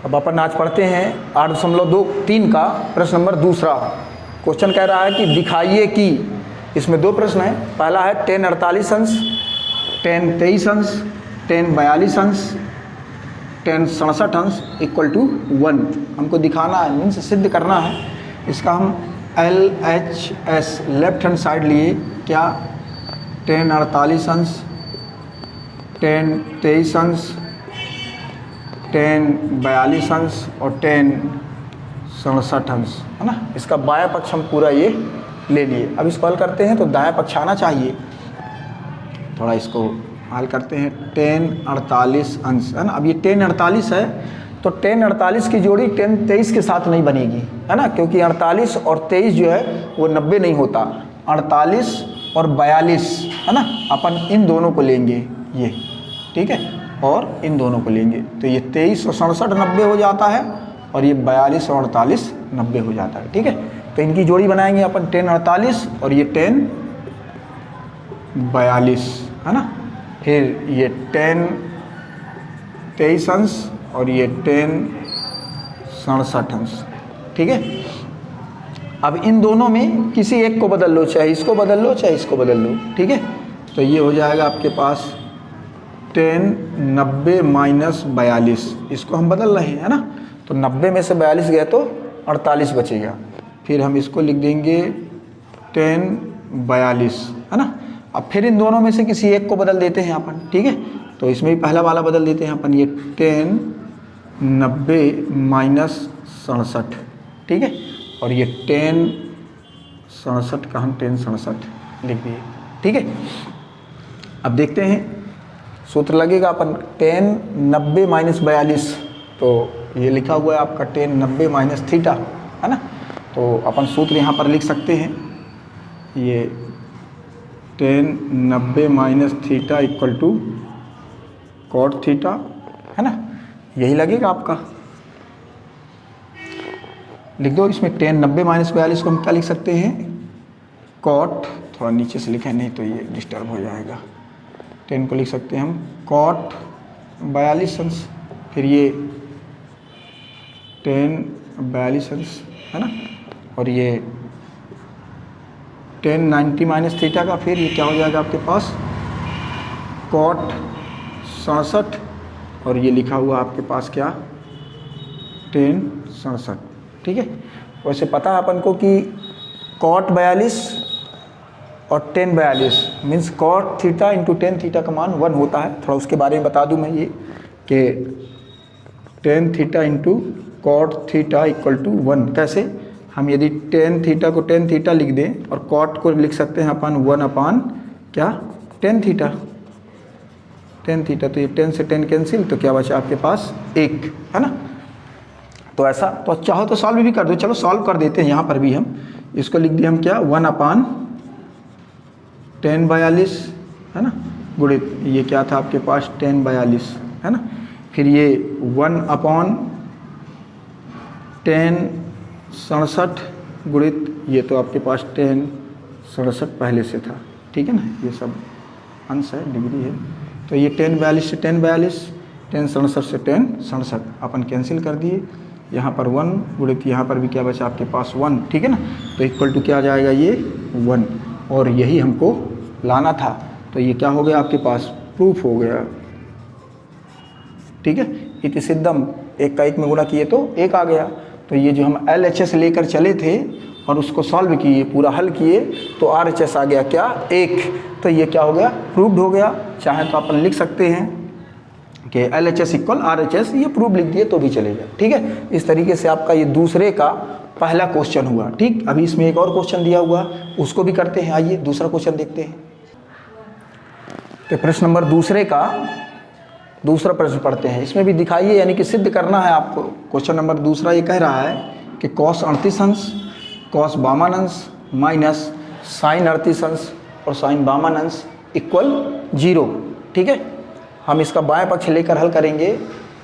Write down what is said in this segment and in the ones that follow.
अब अपन आज पढ़ते हैं 8.23 का प्रश्न नंबर दूसरा। क्वेश्चन कह रहा है कि दिखाइए कि, इसमें दो प्रश्न हैं। पहला है 10 48 अंश, 10 23 अंश, 10 42 अंश, 10 67 अंश इक्वल टू 1। हमको दिखाना है, मीन्स सिद्ध करना है। इसका हम LHS लेफ्ट हैंड साइड लिए, क्या 10 48 अंश, 10 23 अंश, 10 42 अंश और 10 67 अंश, है ना। इसका बायां पक्ष हम पूरा ये ले लिए। अब इसको हल करते हैं तो दायां पक्ष आना चाहिए। थोड़ा इसको हल करते हैं। 10 48 अंश, है ना। अब ये 10 48 है तो 10 48 की जोड़ी 10 23 के साथ नहीं बनेगी, है ना, क्योंकि 48 और 23 जो है वो 90 नहीं होता। 48 और 42, है ना, अपन इन दोनों को लेंगे ये, ठीक है, और इन दोनों को लेंगे तो ये 23 और 67 90 हो जाता है, और ये 42 और 48 90 हो जाता है, ठीक है। तो इनकी जोड़ी बनाएंगे अपन 10 48 और ये 10 42, है ना। फिर ये 10 23 अंश और ये 10 67 अंश, ठीक है। अब इन दोनों में किसी एक को बदल लो, चाहे इसको बदल लो चाहे इसको बदल लो, ठीक है। तो ये हो जाएगा आपके पास 10 90 माइनस 42, इसको हम बदल रहे हैं, है ना। तो 90 में से 42 गए तो 48 बचेगा। फिर हम इसको लिख देंगे 10 42, है ना। अब फिर इन दोनों में से किसी एक को बदल देते हैं अपन, ठीक है। तो इसमें भी पहला वाला बदल देते हैं अपन, ये 10 90 माइनस 67, ठीक है। और ये 10 67 का हम 10 67 लिख दिए, ठीक है। अब देखते हैं सूत्र लगेगा अपन 10 90 माइनस 42, तो ये लिखा हुआ है आपका 10 90 माइनस थीटा, है ना। तो अपन सूत्र यहाँ पर लिख सकते हैं, ये 10 90 minus theta equal to cot theta, है ना, यही लगेगा आपका। लिख दो इसमें 10 90 माइनस 42 को हम क्या लिख सकते हैं, कॉट, थोड़ा नीचे से लिखें नहीं तो ये डिस्टर्ब हो जाएगा। 10 को लिख सकते हैं हम कॉट 42 अंश, फिर ये 10 42 अंश, है ना, और ये 10 90 माइनस थीटा का, फिर ये क्या हो जाएगा आपके पास कॉट 67, और ये लिखा हुआ आपके पास क्या 10 67, ठीक है। वैसे पता है अपन को कि कॉट 42 और 10 42 means cot theta into 10 theta का मान 1 होता है। थोड़ा उसके बारे में बता दूं मैं ये कि 10 theta into cot theta equal to 1। कैसे, हम यदि 10 थीटा को 10 थीटा लिख दें और कॉट को लिख सकते हैं अपन 1 अपान क्या 10 थीटा, 10 थीटा, तो ये 10 से 10 कैंसिल, तो क्या बचा आपके पास 1, है ना। तो ऐसा, तो चाहो तो सॉल्व भी कर दो, चलो सॉल्व कर देते हैं। यहाँ पर भी हम इसको लिख दिए हम क्या 1 अपान 10 42, है ना, गुणित ये क्या था आपके पास 10 42, है ना। फिर ये 1 अपॉन 10 67 गुणित ये तो आपके पास 10 67 पहले से था, ठीक है ना, ये सब अंश है, डिग्री है। तो ये 10 42 से 10 42, 10 67 से 10 67 अपन कैंसिल कर दिए। यहाँ पर 1 गुणित यहाँ पर भी क्या बचा आपके पास 1, ठीक है ना। तो इक्वल टू क्या आ जाएगा ये 1, और यही हमको लाना था। तो ये क्या हो गया आपके पास, प्रूफ हो गया, ठीक है। इति सिद्धम, एक का एक में गुणा किए तो एक आ गया। तो ये जो हम LHS लेकर चले थे और उसको सॉल्व किए, पूरा हल किए, तो RHS आ गया क्या 1। तो ये क्या हो गया, प्रूव्ड हो गया। चाहे तो अपन लिख सकते हैं कि LHS इक्वल RHS, ये प्रूफ लिख दिए तो भी चलेगा, ठीक है। इस तरीके से आपका ये दूसरे का पहला क्वेश्चन हुआ, ठीक। अभी इसमें एक और क्वेश्चन दिया हुआ, उसको भी करते हैं। आइए दूसरा क्वेश्चन देखते हैं। तो प्रश्न नंबर दूसरे का दूसरा प्रश्न पढ़ते हैं। इसमें भी दिखाइए, यानी कि सिद्ध करना है आपको। क्वेश्चन नंबर दूसरा ये कह रहा है कि cos 38 अंश, cos 52 अंश माइनस sin 38 अंश और sin 52 अंश इक्वल 0, ठीक है। हम इसका बाएं पक्ष लेकर हल करेंगे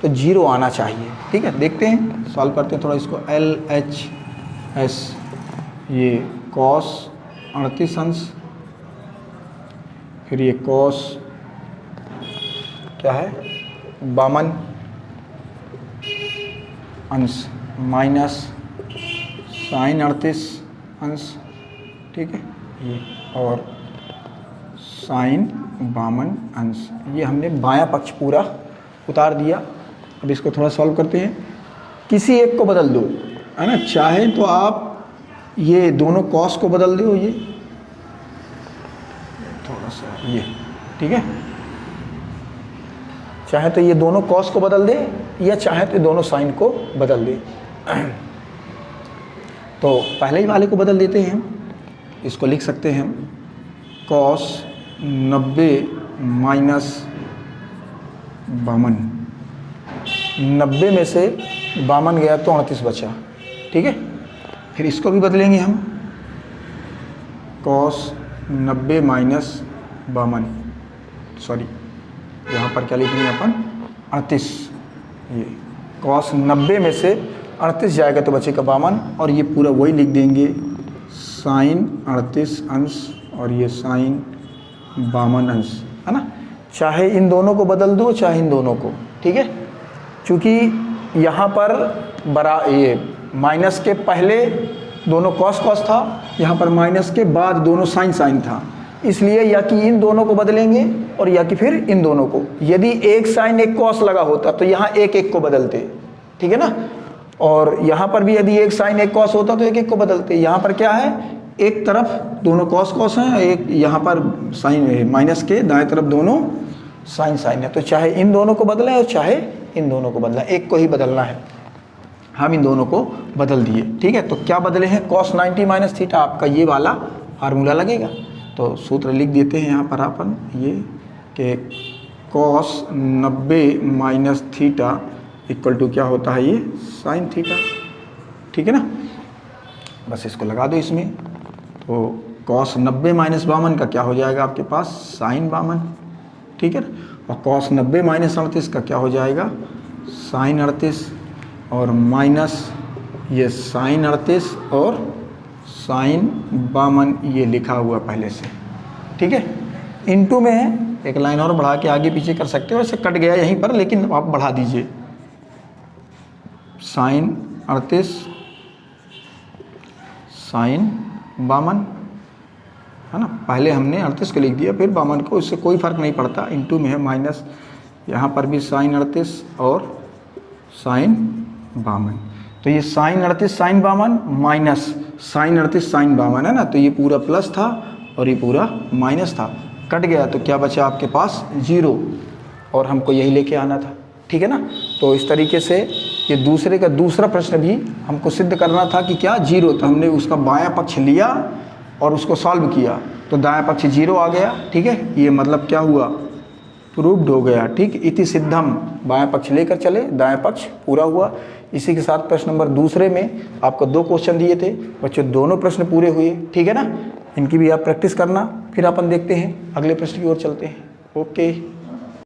तो 0 आना चाहिए, ठीक है। देखते हैं, सॉल्व करते हैं थोड़ा इसको। LHS, ये cos 38 अंश, फिर ये cos क्या है 52, अंश माइनस साइन 38 अंश, ठीक है, ये और साइन 52 अंश। ये हमने बायां पक्ष पूरा उतार दिया। अब इसको थोड़ा सॉल्व करते हैं। किसी एक को बदल दो, है ना, चाहे तो आप ये दोनों कॉस को बदल दो, ये थोड़ा सा ये, ठीक है, चाहे तो ये दोनों कॉस को बदल दे या चाहे तो दोनों साइन को बदल दे। तो पहले ही वाले को बदल देते हैं हम, इसको लिख सकते हैं हम कॉस 90 माइनस 52, 90 में से 52 गया तो 38 बचा, ठीक है। फिर इसको भी बदलेंगे हम, कॉस 90 माइनस 52, सॉरी यहाँ पर क्या लिखेंगे अपन 38, ये कॉस 90 में से 38 जाएगा तो बचेगा 52, और ये पूरा वही लिख देंगे साइन 38 अंश और ये साइन 52 अंश, है ना। चाहे इन दोनों को बदल दो चाहे इन दोनों को, ठीक है। चूँकि यहाँ पर ये माइनस के पहले दोनों कॉस कॉस था, यहाँ पर माइनस के बाद दोनों साइन साइन था, इसलिए या कि इन दोनों को बदलेंगे और या कि फिर इन दोनों को। यदि एक साइन एक कॉस लगा होता तो यहाँ एक एक को बदलते, ठीक है ना, और यहाँ पर भी यदि एक साइन एक कॉस होता तो एक एक को बदलते। यहाँ पर क्या है, एक तरफ दोनों कॉस कॉस हैं, एक यहाँ पर साइन माइनस के दाएं तरफ दोनों साइन साइन है, तो चाहे इन दोनों को बदलें और चाहे इन दोनों को बदलें, एक को ही बदलना है। हम इन दोनों को बदल दिए, ठीक है। तो क्या बदले हैं, कॉस 90 माइनस थीटा, आपका ये वाला फार्मूला लगेगा। तो सूत्र लिख देते हैं यहाँ पर अपन ये कि cos 90 minus theta equal to क्या होता है, ये साइन थीटा, ठीक है ना। बस इसको लगा दो इसमें, तो कॉस 90 माइनस 52 का क्या हो जाएगा आपके पास, साइन 52, ठीक है ना। और कॉस 90 माइनस 38 का क्या हो जाएगा, साइन 38, और माइनस ये साइन 38 और साइन 52 ये लिखा हुआ पहले से, ठीक है। इनटू में है, एक लाइन और बढ़ा के आगे पीछे कर सकते हो, ऐसे कट गया यहीं पर, लेकिन आप बढ़ा दीजिए, साइन 38 साइन 52, है ना। पहले हमने 38 को लिख दिया, फिर 52 को, इससे कोई फ़र्क नहीं पड़ता। इनटू में है माइनस, यहाँ पर भी साइन 38 और साइन 52, तो ये sine 38 sine 52 minus sine 38 sine 52 है ना, तो ये पूरा प्लस था और ये पूरा माइनस था, कट गया तो क्या बचा आपके पास, 0, और हमको यही लेके आना था, ठीक है ना। तो इस तरीके से ये दूसरे का दूसरा प्रश्न भी हमको सिद्ध करना था कि क्या 0, तो हमने उसका बायां पक्ष लिया और उसको सॉल्व किया, तो दायां पक्ष 0 आ गया, ठीक है। ये मतलब क्या हुआ, प्रूव्ड हो गया, ठीक। इति सिद्धम, बायां पक्ष लेकर चले, दायां पक्ष पूरा हुआ। इसी के साथ प्रश्न नंबर दूसरे में आपको 2 क्वेश्चन दिए थे बच्चों, दोनों प्रश्न पूरे हुए, ठीक है ना। इनकी भी आप प्रैक्टिस करना, फिर अपन देखते हैं अगले प्रश्न की ओर चलते हैं। ओके।